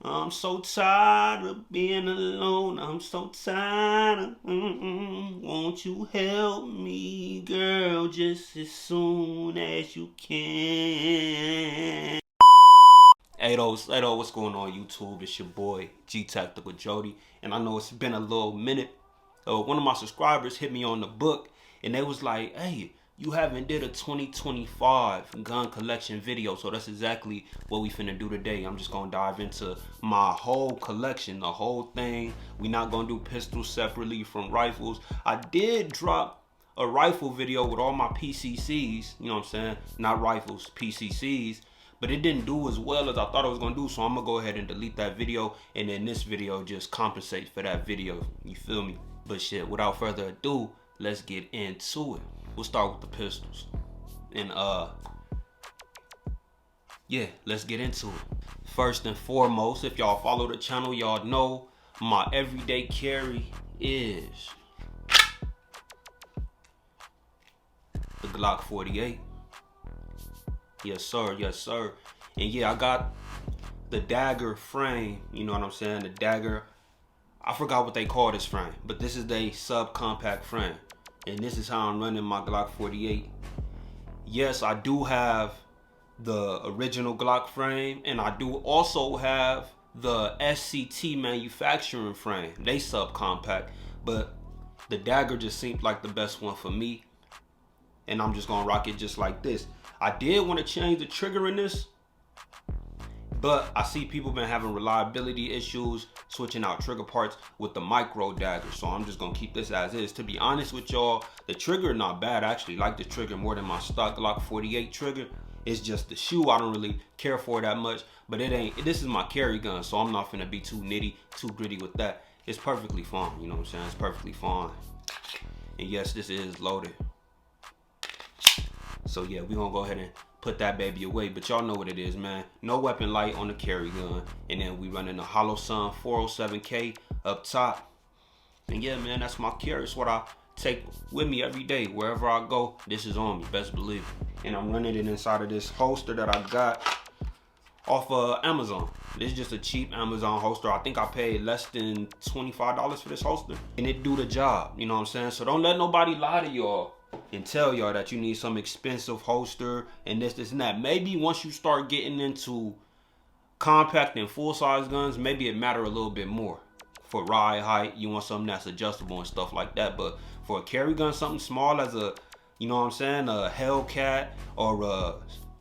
I'm so tired of being alone. I'm so tired of, won't you help me, girl, just as soon as you can. Hey, what's going on YouTube? It's your boy, G Tactical Jody. And I know it's been a little minute. One of my subscribers hit me on the book and they was like, hey, you haven't did a 2025 gun collection video. So that's exactly what we finna do today. I'm just gonna dive into my whole collection, the whole thing. We not gonna do pistols separately from rifles. I did drop a rifle video with all my PCCs, you know what I'm saying? Not rifles, PCCs. But it didn't do as well as I thought it was gonna do, so I'm gonna go ahead and delete that video, and then this video just compensates for that video. You feel me? But shit, without further ado, let's get into it. We'll start with the pistols. And yeah, let's get into it. First and foremost, if y'all follow the channel, y'all know my everyday carry is the Glock 48. Yes sir, yes sir. And yeah, I got the Dagger frame, you know what I'm saying? The Dagger, I forgot what they call this frame, but this is the subcompact frame. And this is how I'm running my Glock 48. Yes, I do have the original Glock frame, and I do also have the SCT manufacturing frame. They subcompact, but the Dagger just seemed like the best one for me. And I'm just gonna rock it just like this. I did want to change the trigger in this, but I see people been having reliability issues switching out trigger parts with the micro Dagger, so I'm just gonna keep this as is. To be honest with y'all, the trigger not bad. I actually like the trigger more than my stock Glock 48 trigger. It's just the shoe I don't really care for that much, but it ain't. This is my carry gun, so I'm not finna be too nitty, too gritty with that. It's perfectly fine, you know what I'm saying? It's perfectly fine. And yes, this is loaded. So yeah, we gonna go ahead and put that baby away, but y'all know what it is, man. No weapon light on the carry gun, and then we running the Hollow Sun 407K up top. And yeah, man, that's my carry. It's what I take with me every day. Wherever I go, this is on me, best believe it. And I'm running it inside of this holster that I got off of Amazon. This is just a cheap Amazon holster. I think I paid less than $25 for this holster, and it do the job, you know what I'm saying? So don't let nobody lie to y'all and tell y'all that you need some expensive holster and this and that. Maybe once you start getting into compact and full-size guns, maybe it matter a little bit more. For ride height, you want something that's adjustable and stuff like that. But for a carry gun, something small as a, you know what I'm saying, a Hellcat or a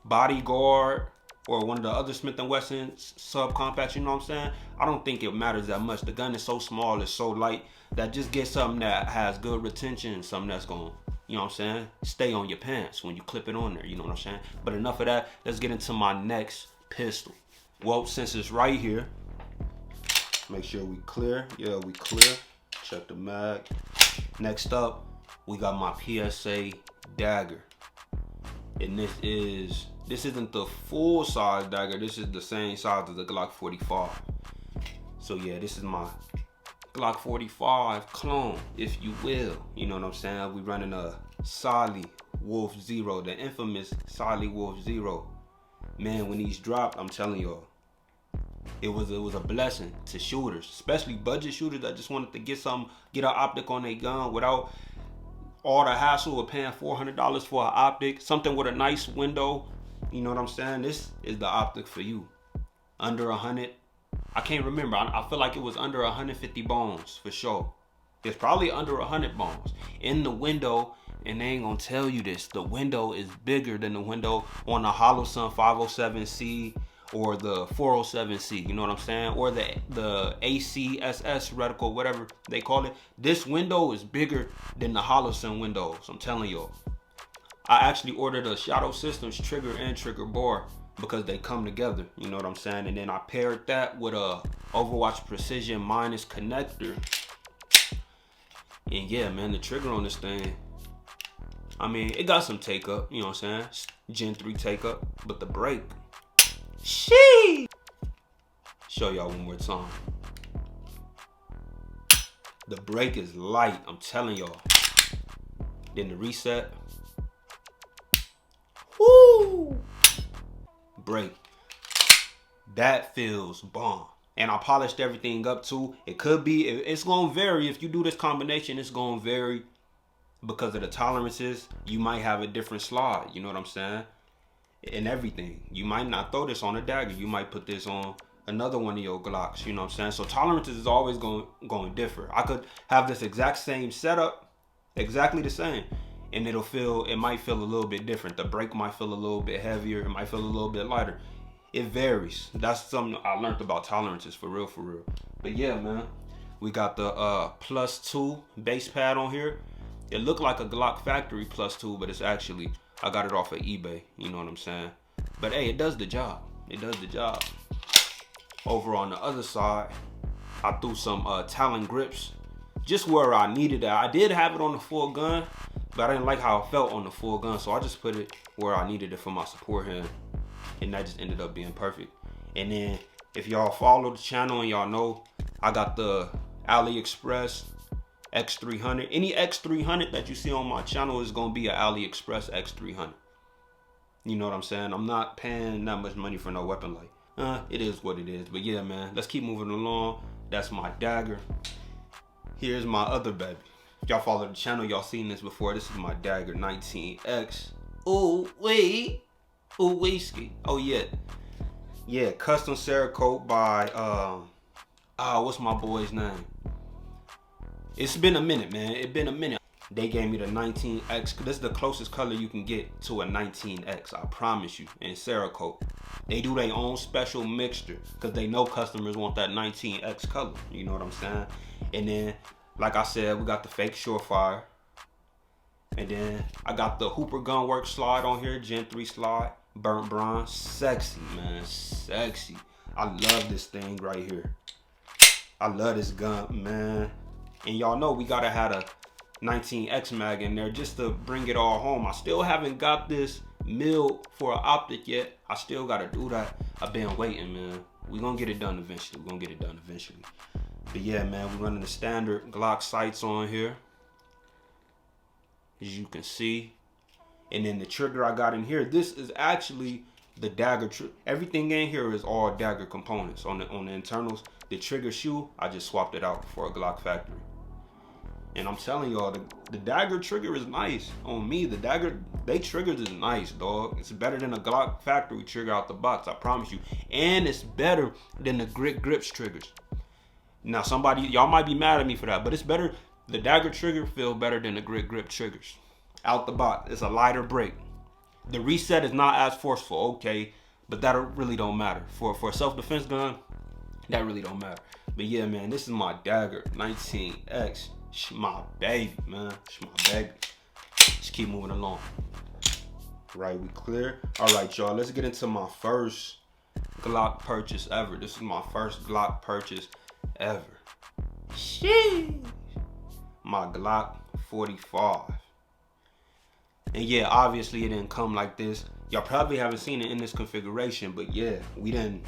Bodyguard or one of the other Smith & Wesson subcompacts, you know what I'm saying, I don't think it matters that much. The gun is so small, it's so light, that just get something that has good retention, something that's going, you know what I'm saying, stay on your pants when you clip it on there, you know what I'm saying? But enough of that, let's get into my next pistol. Well, since it's right here, make sure we clear. Yeah, we clear. Check the mag. Next up, we got my PSA Dagger. And this isn't the full size Dagger, this is the same size as the Glock 45. So yeah, this is my Glock 45 clone, if you will. You know what I'm saying? We running a Solid Wolf Zero, the infamous Solid Wolf Zero. Man, when these dropped, I'm telling y'all, it was a blessing to shooters, especially budget shooters that just wanted to get an optic on their gun without all the hassle of paying $400 for an optic, something with a nice window. You know what I'm saying? This is the optic for you. Under 100. I can't remember. I feel like it was under 150 bones for sure. It's probably under 100 bones in the window, and they ain't gonna tell you this. The window is bigger than the window on the Hollow Sun 507C or the 407C. You know what I'm saying? Or the ACSS reticle, whatever they call it. This window is bigger than the Hollow Sun windows. I'm telling y'all. I actually ordered a Shadow Systems trigger and trigger bar because they come together, you know what I'm saying? And then I paired that with a Overwatch Precision minus connector. And yeah, man, the trigger on this thing, I mean, it got some take up, you know what I'm saying? Gen 3 take up, but the brake, sheesh. Show y'all one more time. The brake is light, I'm telling y'all. Then the reset. Woo! Brake. That feels bomb. And I polished everything up too. It could be, it's gonna vary. If you do this combination, it's gonna vary because of the tolerances. You might have a different slide, you know what I'm saying? And everything. You might not throw this on a Dagger. You might put this on another one of your Glocks, you know what I'm saying? So tolerances is always going to differ. I could have this exact same setup, exactly the same, and it might feel a little bit different. The break might feel a little bit heavier. It might feel a little bit lighter. It varies. That's something I learned about tolerances, for real, for real. But yeah, man, we got the +2 base pad on here. It looked like a Glock factory +2, but it's actually, I got it off of eBay, you know what I'm saying? But hey, it does the job. It does the job. Over on the other side, I threw some Talon grips just where I needed it. I did have it on the full gun, but I didn't like how it felt on the full gun, so I just put it where I needed it for my support hand. And that just ended up being perfect. And then if y'all follow the channel and y'all know, I got the AliExpress X300. Any X300 that you see on my channel is gonna be an AliExpress X300. You know what I'm saying? I'm not paying that much money for no weapon light. It is what it is. But yeah, man, let's keep moving along. That's my Dagger. Here's my other baby. If y'all follow the channel, y'all seen this before. This is my Dagger 19X. Ooh, wait. Ooh, whiskey. Oh, yeah. Yeah, custom Cerakote by, what's my boy's name? It's been a minute, man. It's been a minute. They gave me the 19X. This is the closest color you can get to a 19X, I promise you, in Cerakote. They do their own special mixture because they know customers want that 19X color. You know what I'm saying? And then, like I said, we got the fake Surefire. And then I got the Hooper Gunworks slide on here, Gen 3 slide. Burnt bronze. Sexy, man. Sexy. I love this thing right here. I love this gun, man. And y'all know we gotta have a 19X mag in there just to bring it all home. I still haven't got this milled for an optic yet. I still gotta do that. I've been waiting, man. We're gonna get it done eventually. We're gonna get it done eventually. But yeah, man, we're running the standard Glock sights on here, as you can see. And then the trigger I got in here, this is actually the Dagger trigger. Everything in here is all Dagger components. On the internals, the trigger shoe, I just swapped it out for a Glock factory. And I'm telling y'all, the Dagger trigger is nice. On me, the Dagger, they triggers is nice, dog. It's better than a Glock factory trigger out the box, I promise you. And it's better than the Grips triggers. Now somebody, y'all might be mad at me for that, but it's better. The Dagger trigger feel better than the Grip triggers. Out the box, it's a lighter break. The reset is not as forceful, okay, but that really don't matter. For a self-defense gun, that really don't matter. But yeah, man, this is my Dagger 19X. It's my baby, man. It's my baby. Let's keep moving along. Right, we clear? All right, y'all, let's get into my first Glock purchase ever. This is my first Glock purchase ever. Sheesh. My Glock 45. And yeah, obviously it didn't come like this. Y'all probably haven't seen it in this configuration, but yeah, we done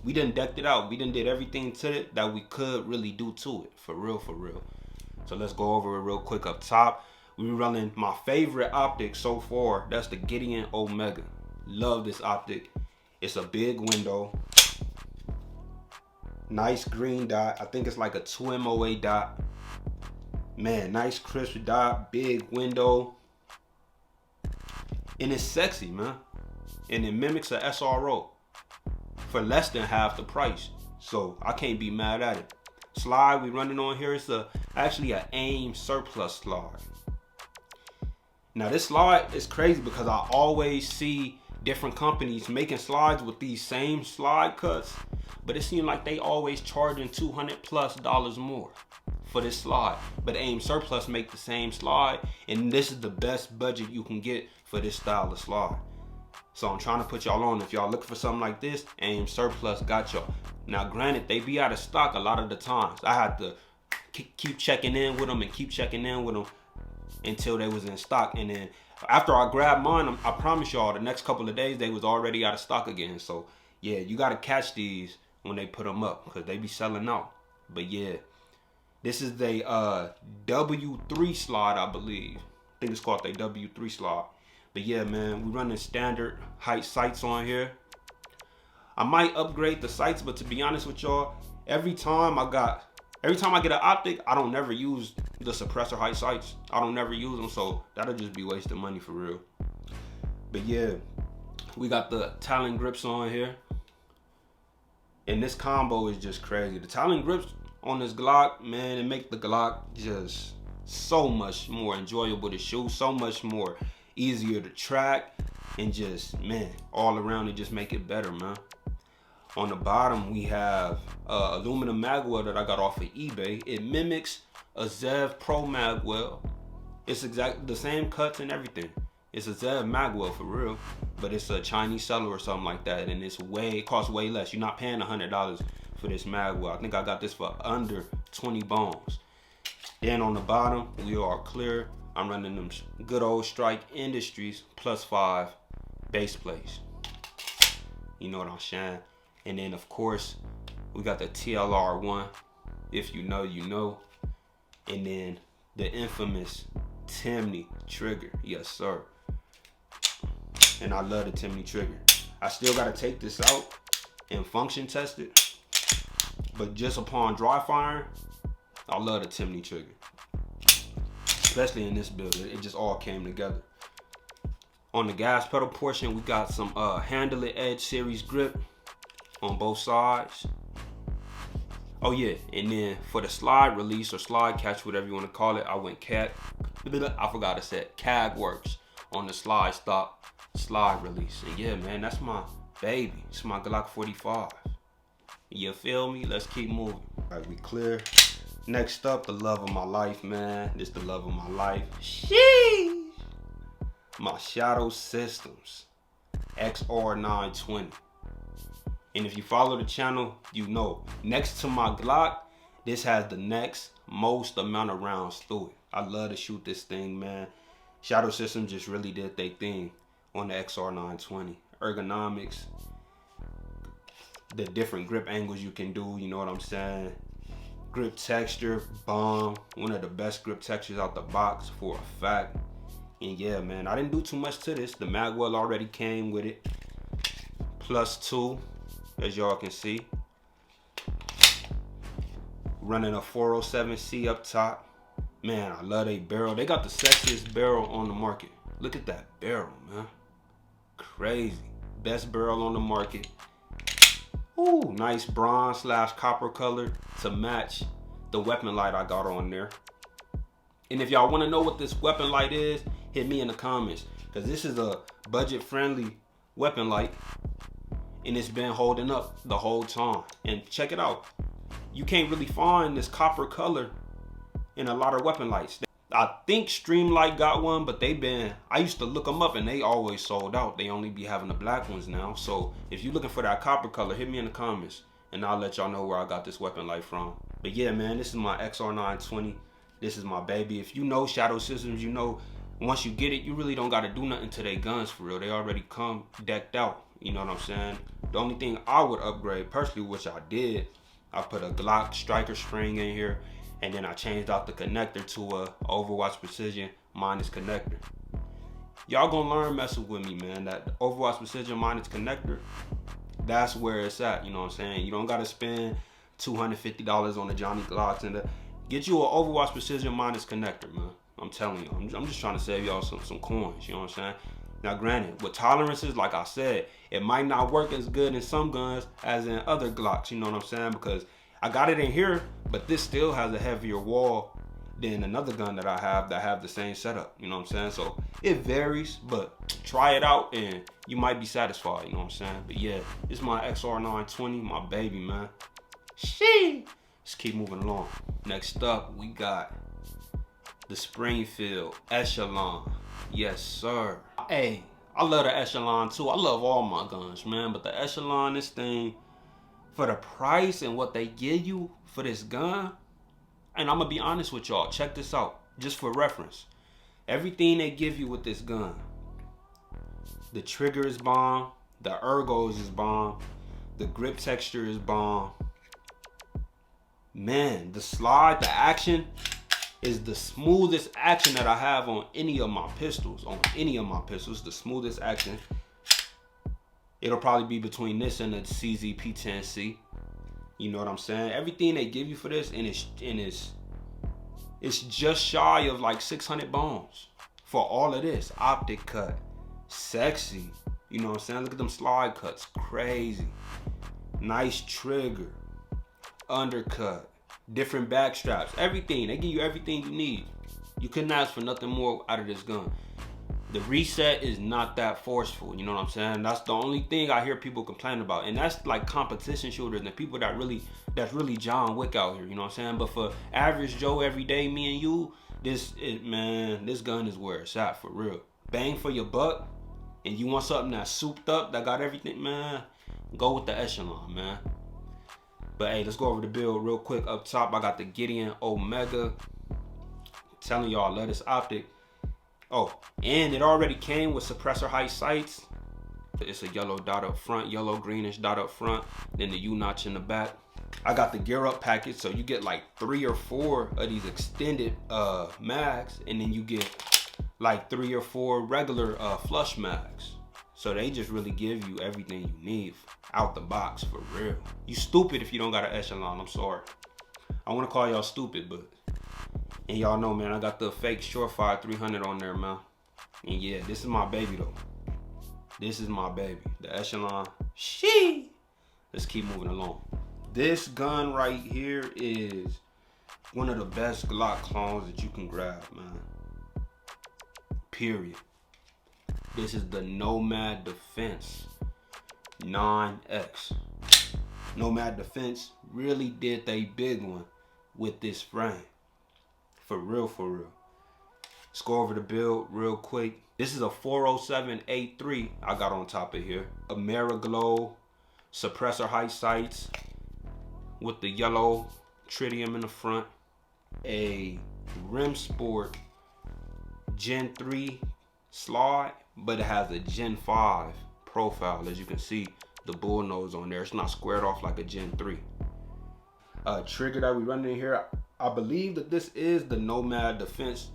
decked it out. We done did everything to it that we could really do to it. For real, for real. So let's go over it real quick up top. We're running my favorite optic so far. That's the Gideon Omega. Love this optic. It's a big window. Nice green dot. I think it's like a 2 MOA dot. Man, nice crisp dot, big window. And it's sexy, man. And it mimics a SRO for less than half the price. So I can't be mad at it. Slide we running on here is actually an AIM surplus slide. Now this slide is crazy because I always see different companies making slides with these same slide cuts, but it seems like they always charging $200+ more for this slide. But AIM surplus make the same slide, and this is the best budget you can get for this style of slide. So I'm trying to put y'all on. If y'all looking for something like this, AIM surplus got y'all. Now granted, they be out of stock a lot of the times. I had to keep checking in with them and keep checking in with them until they was in stock. And then after I grabbed mine, I promise y'all the next couple of days they was already out of stock again. So yeah, you gotta catch these when they put them up because they be selling out. But yeah, this is the W3 slide, I believe. I think it's called the W3 slide. But yeah, man, we running standard height sights on here. I might upgrade the sights, but to be honest with y'all, every time I get an optic, I don't never use the suppressor height sights. I don't never use them, so that'll just be wasting money for real. But yeah, we got the Talon grips on here. And this combo is just crazy. The Talon grips on this Glock, man, it make the Glock just so much more enjoyable to shoot, so much more easier to track, and just, man, all around it just make it better, man. On the bottom, we have aluminum mag well that I got off of eBay. It mimics a Zev Pro mag well. It's exactly the same cuts and everything. It's a Zev mag well for real, but it's a Chinese seller or something like that, and it costs way less. You're not paying $100 for this mag well. I think I got this for under 20 bones. Then on the bottom, we are clear. I'm running them good old Strike Industries +5 base plates. You know what I'm saying? And then of course, we got the TLR1. If you know, you know. And then the infamous Timney trigger. Yes, sir. And I love the Timney trigger. I still gotta take this out and function test it. But just upon dry firing, I love the Timney trigger. Especially in this build, it just all came together. On the gas pedal portion, we got some Handle It Edge series grip on both sides. Oh yeah, and then for the slide release or slide catch, whatever you want to call it, I went I forgot to say CAG works on the slide stop, slide release. And yeah, man, that's my baby. It's my Glock 45. You feel me? Let's keep moving. All right, we clear. Next up, the love of my life, man. This the love of my life. Sheesh. My Shadow Systems XR920. And if you follow the channel, you know, next to my Glock, this has the next most amount of rounds through it. I love to shoot this thing, man. Shadow Systems just really did their thing on the XR920. Ergonomics, the different grip angles you can do, you know what I'm saying? Grip texture, bomb. One of the best grip textures out the box for a fact. And yeah, man, I didn't do too much to this. The magwell already came with it. +2, as y'all can see. Running a 407C up top. Man, I love they barrel. They got the sexiest barrel on the market. Look at that barrel, man. Crazy. Best barrel on the market. Ooh, nice bronze / copper color to match the weapon light I got on there. And if y'all want to know what this weapon light is, hit me in the comments, because this is a budget friendly weapon light and it's been holding up the whole time. And check it out, you can't really find this copper color in a lot of weapon lights. I think Streamlight got one, but I used to look them up and they always sold out. They only be having the black ones now. So if you're looking for that copper color, hit me in the comments and I'll let y'all know where I got this weapon light from. But yeah, man, this is my XR920. This is my baby. If you know Shadow Systems, you know once you get it, you really don't got to do nothing to their guns for real. They already come decked out. You know what I'm saying? The only thing I would upgrade personally, which I did, I put a Glock striker spring in here. And then I changed out the connector to a Overwatch Precision minus connector. Y'all gonna learn messing with me, man. That Overwatch Precision minus connector, that's where it's at, you know what I'm saying? You don't gotta spend $250 on the Johnny Glocks and get you an Overwatch Precision minus connector, man. I'm telling you, I'm just trying to save y'all some coins, you know what I'm saying? Now granted, with tolerances, like I said, it might not work as good in some guns as in other Glocks, you know what I'm saying? Because I got it in here, but this still has a heavier wall than another gun that I have that have the same setup, you know what I'm saying? So it varies, but try it out and you might be satisfied, you know what I'm saying? But yeah, it's my XR920, my baby, man. Sheesh. Let's keep moving along. Next up, we got the Springfield Echelon. Yes, sir. Hey, I love the Echelon too. I love all my guns, man, but the Echelon, this thing, for the price and what they give you for this gun, and I'm gonna be honest with y'all, check this out, just for reference. Everything they give you with this gun, the trigger is bomb, the ergos is bomb, the grip texture is bomb. Man, the slide, the action is the smoothest action that I have on any of my pistols. The smoothest action. It'll probably be between this and the CZP-10C. You know what I'm saying? Everything they give you for this, and it's just shy of like 600 bones for all of this. Optic cut, sexy. You know what I'm saying? Look at them slide cuts, crazy. Nice trigger, undercut, different back straps, everything. They give you everything you need. You couldn't ask for nothing more out of this gun. The reset is not that forceful, you know what I'm saying? That's the only thing I hear people complain about. And that's like competition shooters and people that's really John Wick out here, you know what I'm saying? But for average Joe, everyday, me and you, this gun is where it's at, for real. Bang for your buck, and you want something that's souped up, that got everything, man, go with the Echelon, man. But hey, let's go over the build real quick. Up top, I got the Gideon Omega. Telling y'all, love this optic. Oh, and it already came with suppressor height sights. It's a yellow dot up front, yellow greenish dot up front, then the U-notch in the back. I got the gear up package, so you get like 3 or 4 of these extended mags, and then you get like 3 or 4 regular flush mags. So they just really give you everything you need out the box, for real. You stupid if you don't got an Echelon, I'm sorry. I wanna call y'all stupid, but, and y'all know, man, I got the fake Surefire 300 on there, man. And yeah, this is my baby though. This is my baby, the Echelon. Shee! Let's keep moving along. This gun right here is one of the best Glock clones that you can grab, man. Period. This is the Nomad Defense 9X. Nomad Defense really did they big one with this frame. For real, for real. Let's go over the build real quick. This is a 407A3 I got on top of here. Ameriglow suppressor height sights with the yellow tritium in the front. A Rim Sport Gen 3 slide, but it has a Gen 5 profile. As you can see, the bull nose on there. It's not squared off like a Gen 3. Trigger that we running in here, I believe that this is the Nomad Defense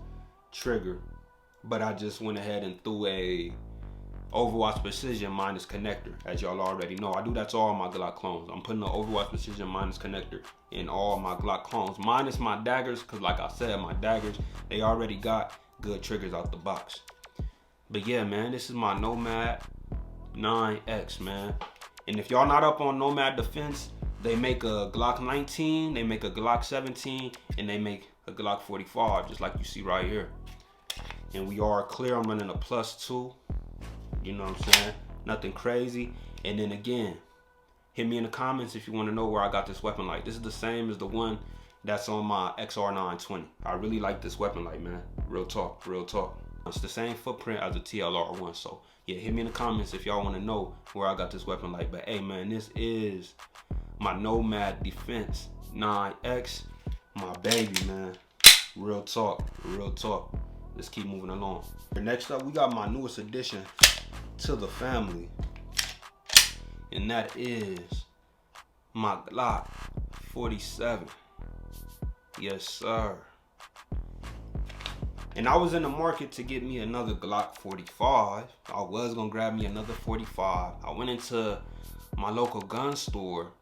trigger, but I just went ahead and threw a Overwatch Precision minus connector. As y'all already know, I do that to all my Glock clones. I'm putting the Overwatch Precision minus connector in all my Glock clones, minus my daggers, because like I said, my daggers, they already got good triggers out the box. But yeah, man, this is my Nomad 9X, man. And if y'all not up on Nomad Defense, they make a Glock 19, they make a Glock 17, and they make a Glock 45, just like you see right here. And we are clear. I'm running a +2. You know what I'm saying? Nothing crazy. And then again, hit me in the comments if you want to know where I got this weapon light. This is the same as the one that's on my XR920. I really like this weapon light, man. Real talk, real talk. It's the same footprint as the TLR1. So yeah, hit me in the comments if y'all want to know where I got this weapon light. But hey, man, this is my Nomad Defense 9X, my baby, man. Real talk, real talk. Let's keep moving along. Next up, we got my newest addition to the family, and that is my Glock 47. Yes, sir. And I was in the market to get me another Glock 45. I was gonna grab me another 45. I went into my local gun store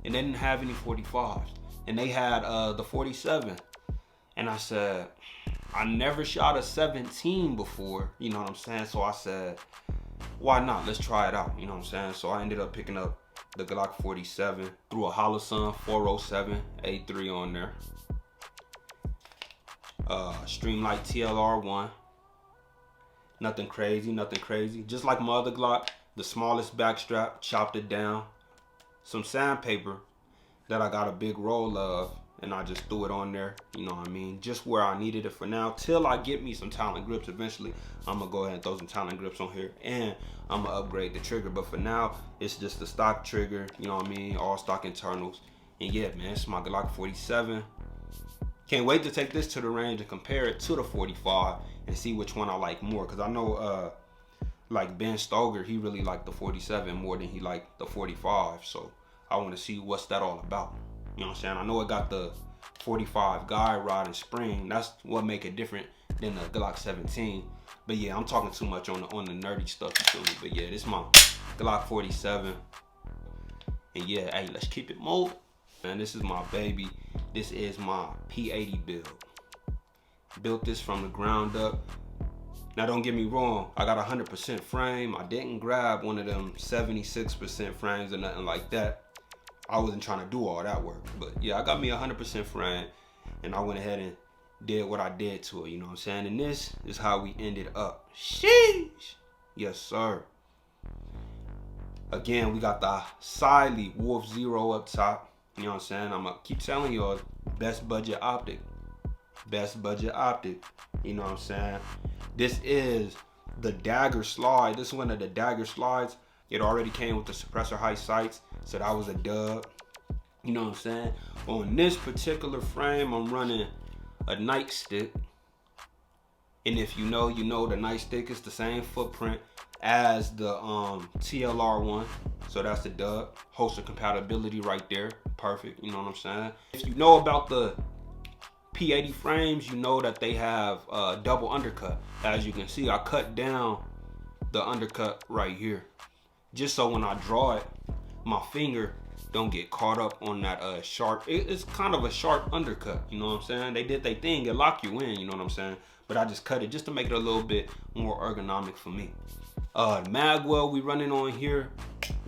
and they didn't have any 45s, and they had the 47. And I said, I never shot a 17 before, you know what I'm saying? So I said, why not? Let's try it out, you know what I'm saying? So I ended up picking up the Glock 47, threw a Holosun 407 A3 on there. Streamlight TLR1. Nothing crazy, nothing crazy. Just like my other Glock, the smallest backstrap, chopped it down. Some sandpaper that I got a big roll of, and I just threw it on there, you know what I mean? Just where I needed it for now, till I get me some Talon grips. Eventually, I'm gonna go ahead and throw some Talon grips on here, and I'm gonna upgrade the trigger. But for now, it's just the stock trigger, you know what I mean? All stock internals. And yeah, man, it's my Glock 47. Can't wait to take this to the range and compare it to the 45 and see which one I like more. Cause I know like Ben Stoger, he really liked the 47 more than he liked the 45. So I wanna see what's that all about. You know what I'm saying? I know it got the 45 guide rod and spring. That's what make it different than the Glock 17. But yeah, I'm talking too much on the nerdy stuff, you feel me? But yeah, this is my Glock 47. And yeah, hey, let's keep it moving. Man, this is my baby. This is my P80 build. Built this from the ground up. Now don't get me wrong, I got 100% frame. I didn't grab one of them 76% frames or nothing like that. I wasn't trying to do all that work. But yeah, I got me 100% frame, and I went ahead and did what I did to it, you know what I'm saying? And this is how we ended up. Sheesh. Yes, sir. Again, we got the Siley Wolf Zero up top. You know what I'm saying? I'm gonna keep telling y'all, best budget optic. Best budget optic. You know what I'm saying? This is the Dagger slide. This is one of the Dagger slides. It already came with the suppressor height sights, so that was a dub. You know what I'm saying? On this particular frame, I'm running a nightstick. And if you know, you know the nightstick is the same footprint as the TLR one. So that's the dub. Holster compatibility right there. Perfect, you know what I'm saying? If you know about the P80 frames, you know that they have double undercut. As you can see, I cut down the undercut right here, just so when I draw it, my finger don't get caught up on that sharp. It's kind of a sharp undercut, you know what I'm saying? They did their thing, it lock you in, you know what I'm saying? But I just cut it just to make it a little bit more ergonomic for me. Magwell we running on here,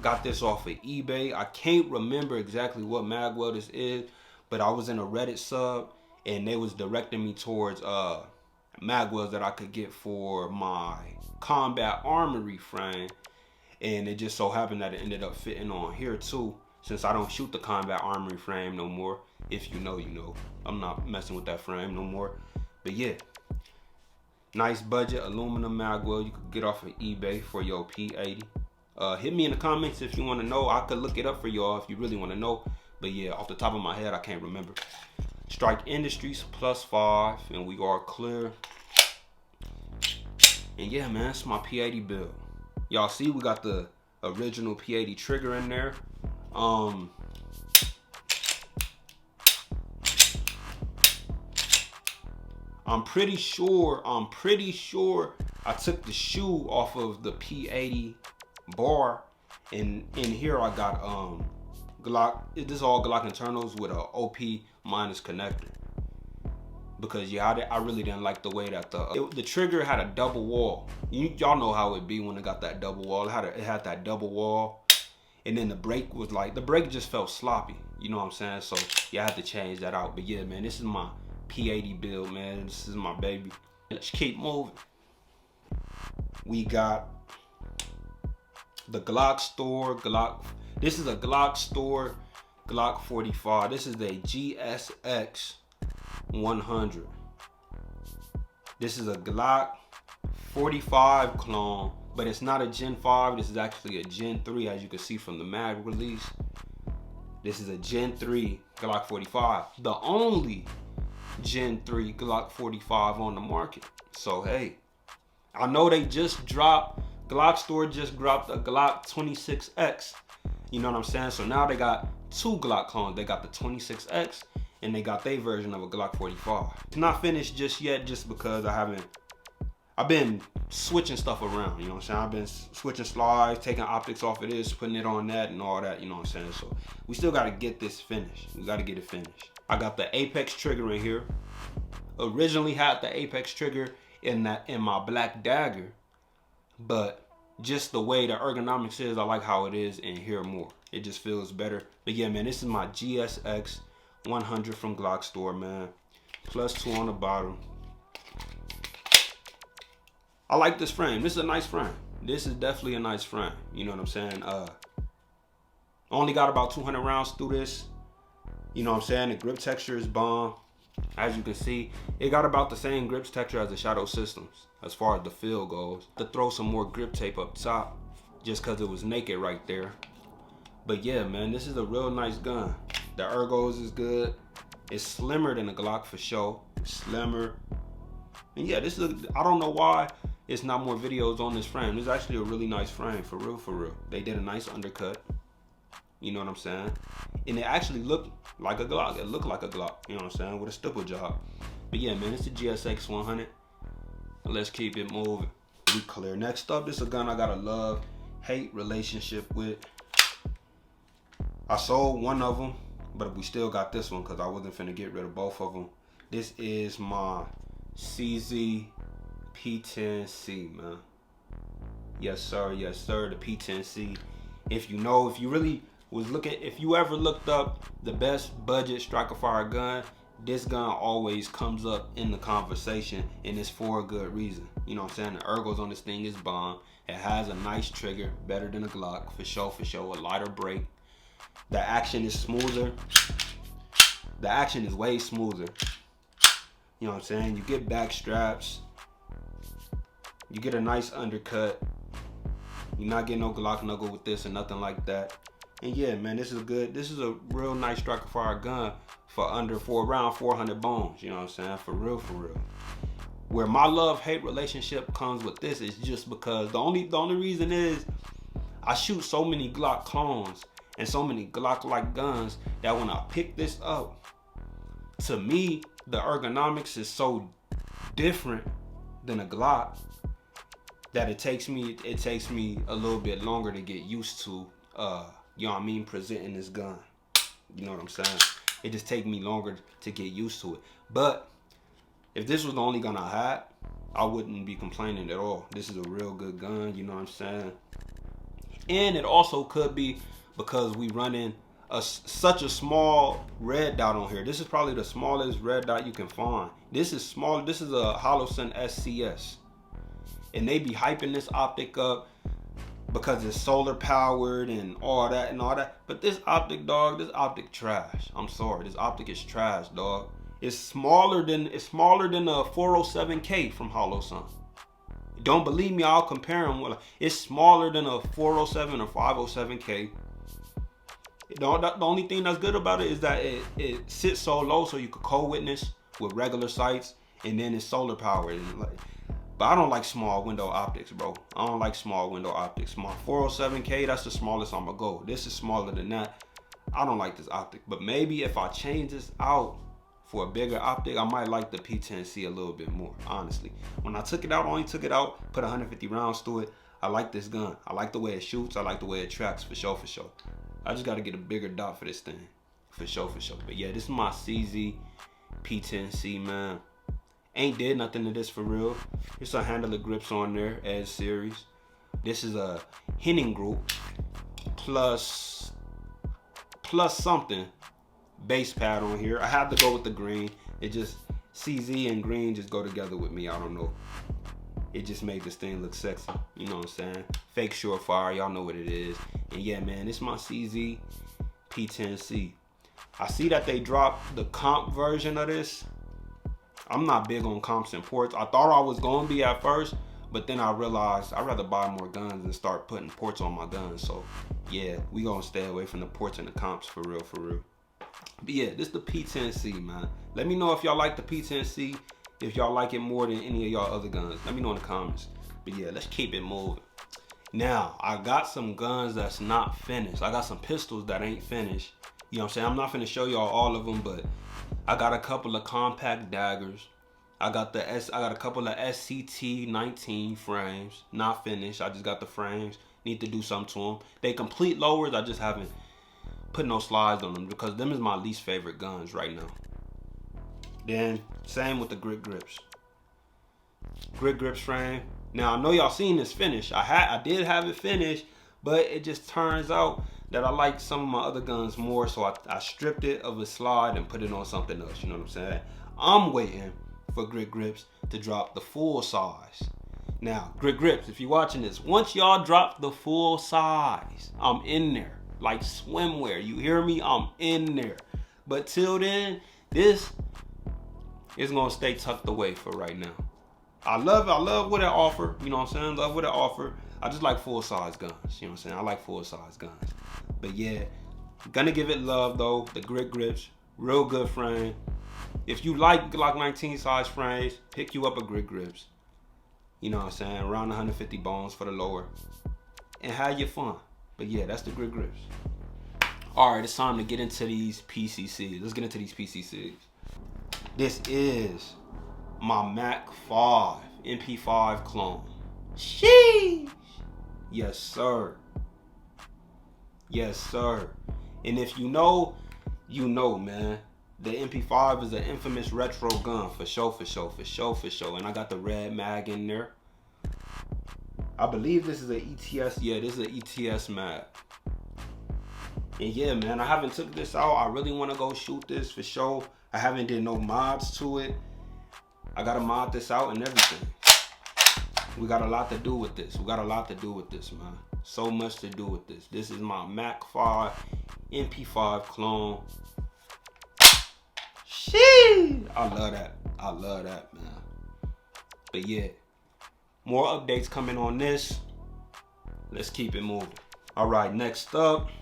got this off of eBay. I can't remember exactly what Magwell this is, but I was in a Reddit sub and they was directing me towards magwells that I could get for my combat armory frame, and it just so happened that it ended up fitting on here too, since I don't shoot the combat armory frame no more. If you know, you know. I'm not messing with that frame no more. But yeah, nice budget aluminum magwell you could get off of eBay for your P80. Hit me in the comments if you want to know. I could look it up for y'all if you really want to know. But yeah, off the top of my head, I can't remember. Strike Industries +5, and we are clear. And yeah, man, it's my P80 build. Y'all see we got the original P80 trigger in there. I'm pretty sure I took the shoe off of the P80 bar, and in here I got Glock. This is all Glock internals with a OP minus connector, because yeah, I really didn't like the way that the trigger had a double wall. Y'all know how it be when it got that double wall. It had that double wall, and then the brake was like, the brake just felt sloppy, you know what I'm saying? So yeah, I had to change that out. But yeah, man, this is my P80 build, man. This is my baby. Let's keep moving. We got the Glock store this is a Glock store Glock 45. This is a GSX 100. This is a Glock 45 clone, but it's not a Gen 5. This is actually a Gen 3, as you can see from the mag release. This is a Gen 3 Glock 45, the only Gen 3 Glock 45 on the market. So hey, I know they just dropped, Glock store just dropped a Glock 26X. You know what I'm saying? So now they got two Glock clones. They got the 26X and they got their version of a Glock 45. It's not finished just yet, just because I've been switching stuff around, you know what I'm saying? I've been switching slides, taking optics off of this, putting it on that and all that, you know what I'm saying? So we still gotta get this finished. We gotta get it finished. I got the Apex trigger in here. Originally had the Apex trigger in my black Dagger, but just the way the ergonomics is, I like how it is in here more. It just feels better. But yeah, man, this is my GSX 100 from Glock store, man. +2 on the bottom. I like this frame. This is a nice frame. This is definitely a nice frame. You know what I'm saying? Only got about 200 rounds through this. You know what I'm saying? The grip texture is bomb. As you can see, it got about the same grip texture as the Shadow Systems as far as the feel goes. To throw some more grip tape up top just because it was naked right there. But yeah, man, this is a real nice gun. The ergos is good. It's slimmer than the Glock for sure. It's slimmer. And yeah, this is I don't know why it's not more videos on this frame. This is actually a really nice frame, for real, for real. They did a nice undercut. You know what I'm saying? And it actually looked like a Glock. It looked like a Glock, you know what I'm saying, with a stipple job. But yeah, man, it's the GSX 100. Let's keep it moving. We clear. Next up, this is a gun I gotta love. hate relationship with. I sold one of them, but we still got this one because I wasn't finna get rid of both of them. This is my CZ P10C, man. Yes sir, the P10C. If you really was looking, if you ever looked up the best budget striker fire gun, this gun always comes up in the conversation, and it's for a good reason. You know what I'm saying? The ergos on this thing is bomb. It has a nice trigger, better than a Glock, for sure, a lighter break. The action is smoother. The action is way smoother. You know what I'm saying? You get back straps. You get a nice undercut. You're not getting no Glock knuckle with this or nothing like that. And yeah, man, this is good. This is a real nice striker fire gun for around 400 bones. You know what I'm saying? For real. Where my love-hate relationship comes with this is just because the only reason is I shoot so many Glock clones and so many Glock-like guns that when I pick this up, to me, the ergonomics is so different than a Glock that it takes me a little bit longer to get used to, you know what I mean, presenting this gun. You know what I'm saying? It just takes me longer to get used to it. But if this was the only gun I had, I wouldn't be complaining at all. This is a real good gun, you know what I'm saying? And it also could be because we running such a small red dot on here. This is probably the smallest red dot you can find. This is small. This is a Holosun SCS. And they be hyping this optic up because it's solar powered and all that. But this optic, dog, this optic trash. I'm sorry, this optic is trash, dog. It's smaller than a 407K from Holosun. Don't believe me? I'll compare them. It's smaller than a 407 or 507K. The only thing that's good about it is that it sits so low so you could co-witness with regular sights, and then it's solar powered. But I don't like small window optics, bro. I don't like small window optics. My 407K, that's the smallest I'm gonna go. This is smaller than that. I don't like this optic. But maybe if I change this out for a bigger optic, I might like the P10C a little bit more, honestly. When I took it out, I only took it out, put 150 rounds through it. I like this gun. I like the way it shoots. I like the way it tracks, for sure. I just got to get a bigger dot for this thing, for sure. But yeah, this is my CZ P10C, man. Ain't did nothing to this for real. It's a handle of grips on there, as series. This is a Henning group plus something base pad on here. I had to go with the green. It just, CZ and green just go together with me. I don't know. It just made this thing look sexy. You know what I'm saying? Fake surefire, y'all know what it is. And yeah, man, this is my CZ P10C. I see that they dropped the comp version of this. I'm not big on comps and ports. I thought I was gonna be at first, but then I realized I'd rather buy more guns than start putting ports on my guns. So yeah, we gonna stay away from the ports and the comps for real. But yeah, this is the P10C, man. Let me know if y'all like the P10C, if y'all like it more than any of y'all other guns. Let me know in the comments. But yeah, let's keep it moving. Now, I got some guns that's not finished. I got some pistols that ain't finished. You know what I'm saying? I'm not finna show y'all all of them, but I got a couple of compact daggers. I got a couple of SCT 19 frames, not finished. I just got the frames. Need to do something to them. They complete lowers. I just haven't put no slides on them because them is my least favorite guns right now. Then same with the grit grips. Grit grips frame. Now I know y'all seen this finish. I did have it finished, but it just turns out that I like some of my other guns more, so I stripped it of a slide and put it on something else. You know what I'm saying? I'm waiting for grit grips to drop the full size. Now, grit grips, if you're watching this, once y'all drop the full size, I'm in there. Like swimwear, you hear me? I'm in there. But till then, this is gonna stay tucked away for right now. I love what it offer, you know what I'm saying? Love what it offer. I just like full size guns, you know what I'm saying? I like full size guns. But yeah, gonna give it love though. The grit grips, real good frame. If you like Glock 19 size frames, pick you up a grit grips. You know what I'm saying? Around 150 bones for the lower. And have your fun. But yeah, that's the grit grips. All right, it's time to get into these PCCs. Let's get into these PCCs. This is my Mac 5 MP5 Clone. Sheesh. Yes, sir. Yes, sir. And if you know, you know, man. The MP5 is an infamous retro gun, for sure, for sure, for sure, for sure. And I got the red mag in there. I believe this is an ETS. Yeah, this is an ETS mag. And yeah, man, I haven't took this out. I really want to go shoot this for sure. I haven't did no mods to it. I gotta mod this out and everything. We got a lot to do with this. We got a lot to do with this, man. So much to do with this. This is my Mac 5 MP5 Clone. Sheesh! I love that. I love that, man. But yeah, more updates coming on this. Let's keep it moving. All right, next up,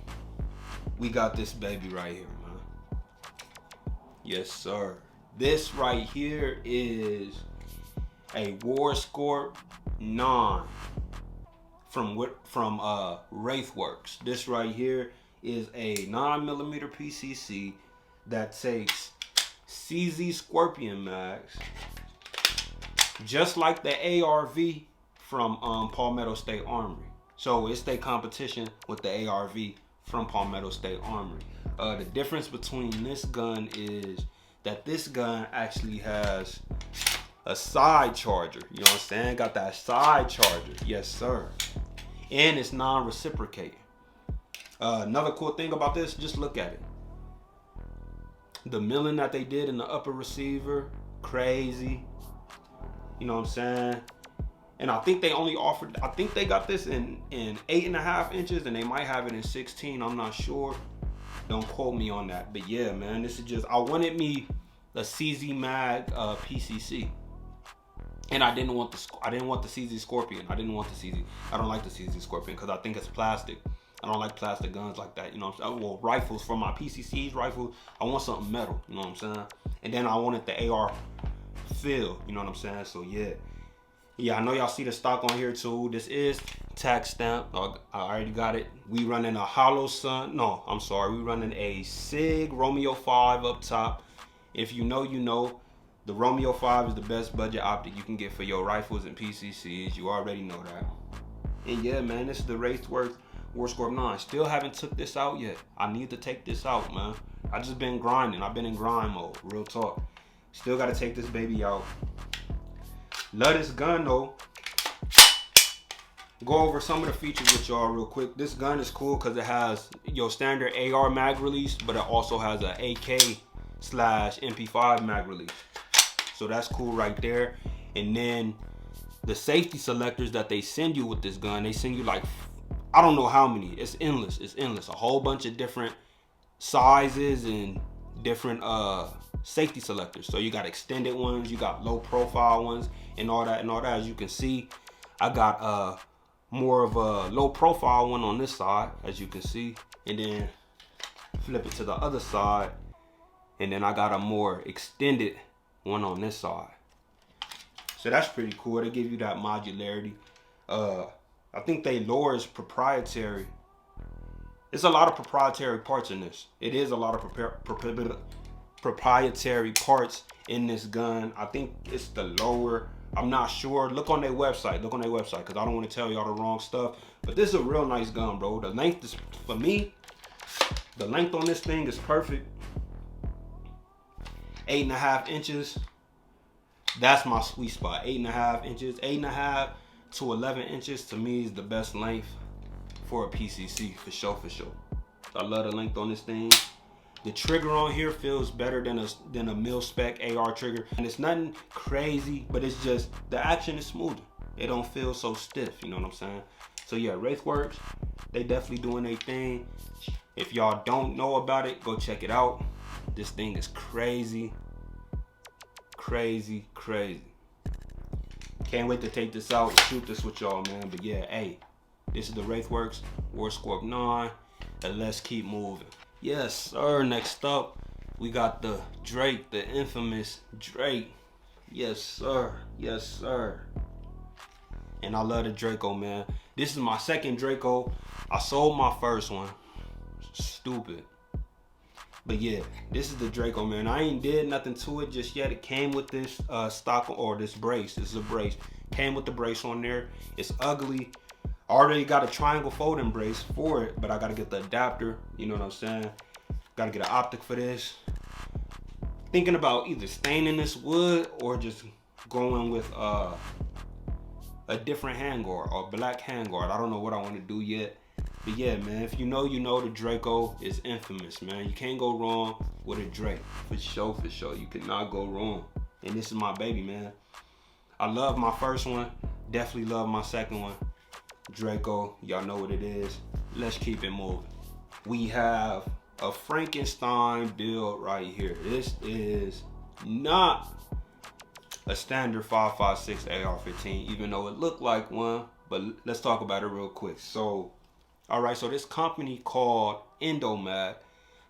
we got this baby right here, man. Yes, sir. This right here is a Scorp 9 from Wraithworks. This right here is a 9mm PCC that takes CZ Scorpion mags, just like the ARV from Palmetto State Armory. So it's their competition with the ARV from Palmetto State Armory. The difference between this gun is that this gun actually has a side charger. You know what I'm saying? Got that side charger. Yes, sir. And it's non-reciprocating. Another cool thing about this, just look at it. The milling that they did in the upper receiver, crazy. You know what I'm saying? And I think they only offered, I think they got this in 8.5 inches, and they might have it in 16. I'm not sure. Don't quote me on that. But yeah, man, this is just, I wanted me a CZ mag PCC. And I didn't want the CZ Scorpion. I don't like the CZ Scorpion because I think it's plastic. I don't like plastic guns like that. You know what I'm saying? Well, rifles, for my PCCs rifles, I want something metal. You know what I'm saying? And then I wanted the AR feel. You know what I'm saying? So yeah. Yeah, I know y'all see the stock on here too. This is tax stamp. I already got it. We running a Hollow Sun. No, I'm sorry. We running a SIG Romeo 5 up top. If you know, you know. The Romeo 5 is the best budget optic you can get for your rifles and PCCs. You already know that. And yeah, man, this is the Wraithworks Scorp 9. Still haven't took this out yet. I need to take this out, man. I just been grinding. I've been in grind mode. Real talk. Still got to take this baby out. Love this gun though. Go over some of the features with y'all real quick. This gun is cool because it has your standard AR mag release, but it also has a AK/MP5 mag release. So that's cool right there. And then the safety selectors that they send you with this gun, they send you like, I don't know how many. It's endless. It's endless. A whole bunch of different sizes and different safety selectors. So you got extended ones, you got low profile ones, and all that. As you can see, I got more of a low profile one on this side, as you can see, and then flip it to the other side, and then I got a more extended one on this side. So that's pretty cool. They give you that modularity. I think they lower is proprietary. It's a lot of proprietary parts in this. It is a lot of proprietary parts in this gun. I think it's the lower. I'm not sure. Look on their website. Look on their website, because I don't want to tell y'all the wrong stuff. But this is a real nice gun, bro. The length is, for me, the length on this thing is perfect. 8.5 inches. That's my sweet spot. 8.5 inches. 8.5 to 11 inches to me is the best length for a PCC, for sure, for sure. I love the length on this thing. The trigger on here feels better than a mil-spec AR trigger. And it's nothing crazy, but it's just, the action is smoother. It don't feel so stiff, you know what I'm saying? So yeah, Wraithworks, they definitely doing their thing. If y'all don't know about it, go check it out. This thing is crazy. Crazy, crazy. Can't wait to take this out and shoot this with y'all, man. But yeah, hey, this is the Wraithworks Scorp 9, and let's keep moving. Yes, sir. Next up, we got the Drake, the infamous Drake. Yes, sir. Yes, sir. And I love the Draco, man. This is my second Draco. I sold my first one. Stupid. But yeah, this is the Draco, man. I ain't did nothing to it just yet. It came with this stock, or this brace. This is a brace. Came with the brace on there. It's ugly. already got a triangle folding brace for it, but I gotta get the adapter, you know what I'm saying? Gotta get an optic for this. Thinking about either staining this wood or just going with a different handguard or black handguard. I don't know what I want to do yet. But yeah, man, if you know, the Draco is infamous, man. You can't go wrong with a Drake. For sure, for sure. You cannot go wrong. And this is my baby, man. I love my first one. Definitely love my second one. Draco, y'all know what it is. Let's keep it moving. We have a Frankenstein build right here. This is not a standard 5.56 AR-15, even though it looked like one, but let's talk about it real quick. So, all right, so this company called Nomad,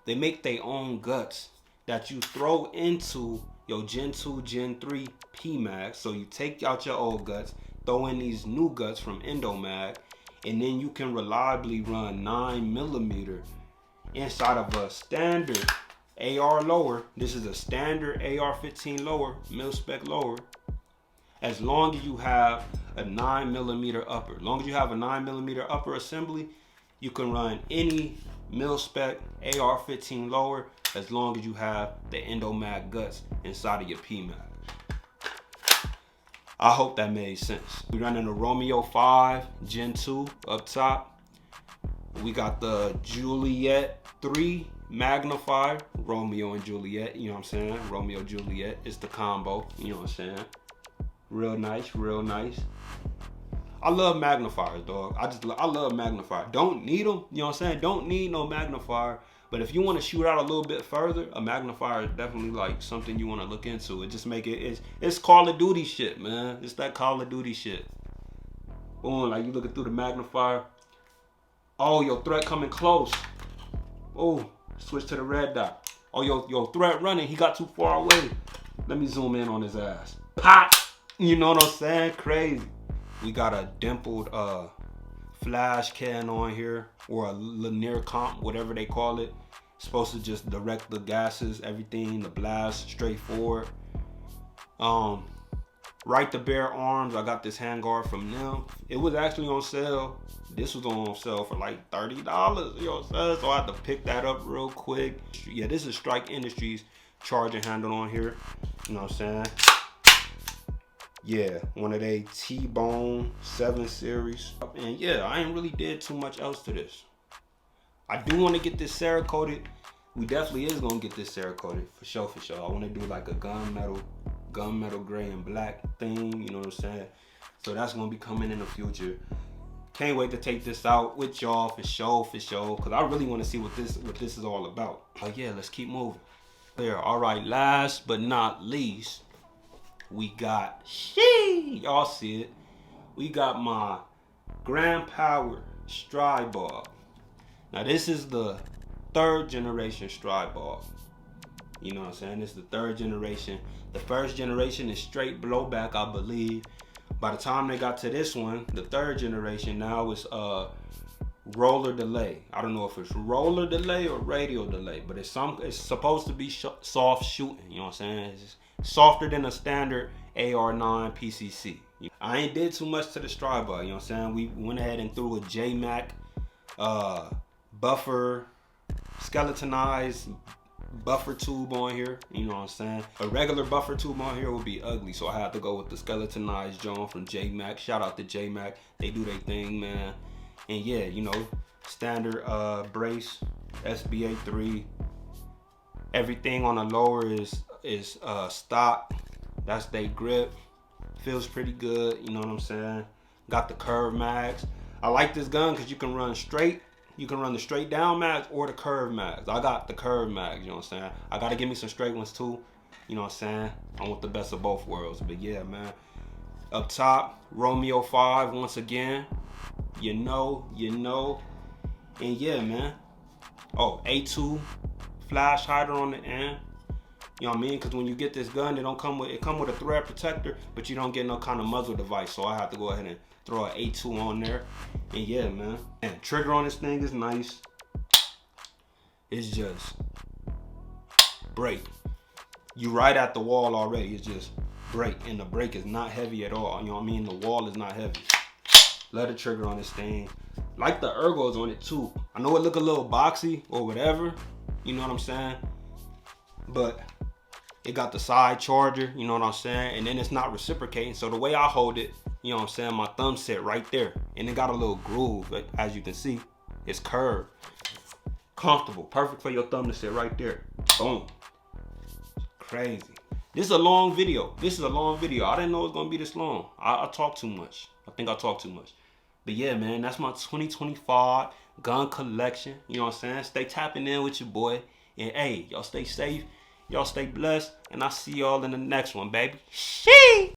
they make their own guts that you throw into your Gen 2, Gen 3 PMAG. So you take out your old guts, throw in these new guts from Nomad, and then you can reliably run 9mm inside of a standard AR lower. This is a standard AR-15 lower, mil-spec lower. As long as you have a 9mm upper. As long as you have a 9mm upper assembly, you can run any mil-spec AR-15 lower as long as you have the Nomad guts inside of your PMAG. I hope that made sense. We're running a Romeo 5 Gen 2 up top. We got the Juliet 3 magnifier, Romeo and Juliet, you know what I'm saying? Romeo Juliet is the combo, you know what I'm saying? Real nice, real nice. I love magnifiers, dog. I love magnifier. Don't need them, you know what I'm saying? Don't need no magnifier. But if you want to shoot out a little bit further, a magnifier is definitely like something you want to look into. It just make it, it's Call of Duty shit, man. It's that Call of Duty shit. Boom, like you looking through the magnifier. Oh, your threat coming close. Oh, switch to the red dot. Oh, your threat running. He got too far away. Let me zoom in on his ass. Pop! You know what I'm saying? Crazy. We got a dimpled flash can on here, or a linear comp, whatever they call it. Supposed to just direct the gases, everything, the blast straight forward. Right to bear arms. I got this handguard from them. It was actually on sale. This was on sale for like $30, you know what I'm saying? So I had to pick that up real quick. Yeah, this is Strike Industries charging handle on here. You know what I'm saying? Yeah, one of they T-Bone 7 series. And yeah, I ain't really did too much else to this. I do want to get this Cerakoted. We definitely is gonna get this Cerakoted for sure, for sure. I want to do like a gunmetal gray and black thing, you know what I'm saying? So that's gonna be coming in the future. Can't wait to take this out with y'all for sure, because I really want to see what this is all about. But yeah, let's keep moving. There, all right, last but not least, we got, y'all see it, we got my Grand Power Stry Ball. Now this is the 3rd generation Stry Ball. You know what I'm saying? This is the 3rd generation. The 1st generation is straight blowback, I believe. By the time they got to this one, the 3rd generation, now it's roller delay. I don't know if it's roller delay or radial delay, but it's supposed to be soft shooting. You know what I'm saying? It's softer than a standard AR-9 PCC. I ain't did too much to the Stry Ball. You know what I'm saying? We went ahead and threw a JMac buffer, skeletonized buffer tube on here, you know what I'm saying? A regular buffer tube on here would be ugly, so I had to go with the skeletonized John from JMac. Shout out to JMac, they do their thing, man. And yeah, you know, standard brace, SBA 3. Everything on the lower is stock. That's their grip. Feels pretty good, you know what I'm saying? Got the curve mags. I like this gun because you can run straight. You can run the straight down mags or the curve mags. I got the curve mags, you know what I'm saying? I gotta give me some straight ones too, you know what I'm saying? I want the best of both worlds, but yeah, man. Up top, Romeo 5 once again. You know. And yeah, man. Oh, A2 flash hider on the end. You know what I mean? Because when you get this gun, it come with a thread protector, but you don't get no kind of muzzle device. So I have to go ahead and throw an A2 on there. And yeah, man. And trigger on this thing is nice. It's just break. You right at the wall already. It's just break. And the break is not heavy at all. You know what I mean? The wall is not heavy. Love the trigger on this thing. Like the ergos on it too. I know it look a little boxy or whatever. You know what I'm saying? But it got the side charger, you know what I'm saying? And then it's not reciprocating. So the way I hold it, you know what I'm saying? My thumb sit right there. And it got a little groove, as you can see. It's curved. Comfortable. Perfect for your thumb to sit right there. Boom. Crazy. This is a long video. I didn't know it was going to be this long. I talk too much. I think I talk too much. But yeah, man, that's my 2025 gun collection. You know what I'm saying? Stay tapping in with your boy. And hey, y'all stay safe. Y'all stay blessed. And I'll see y'all in the next one, baby. Sheesh.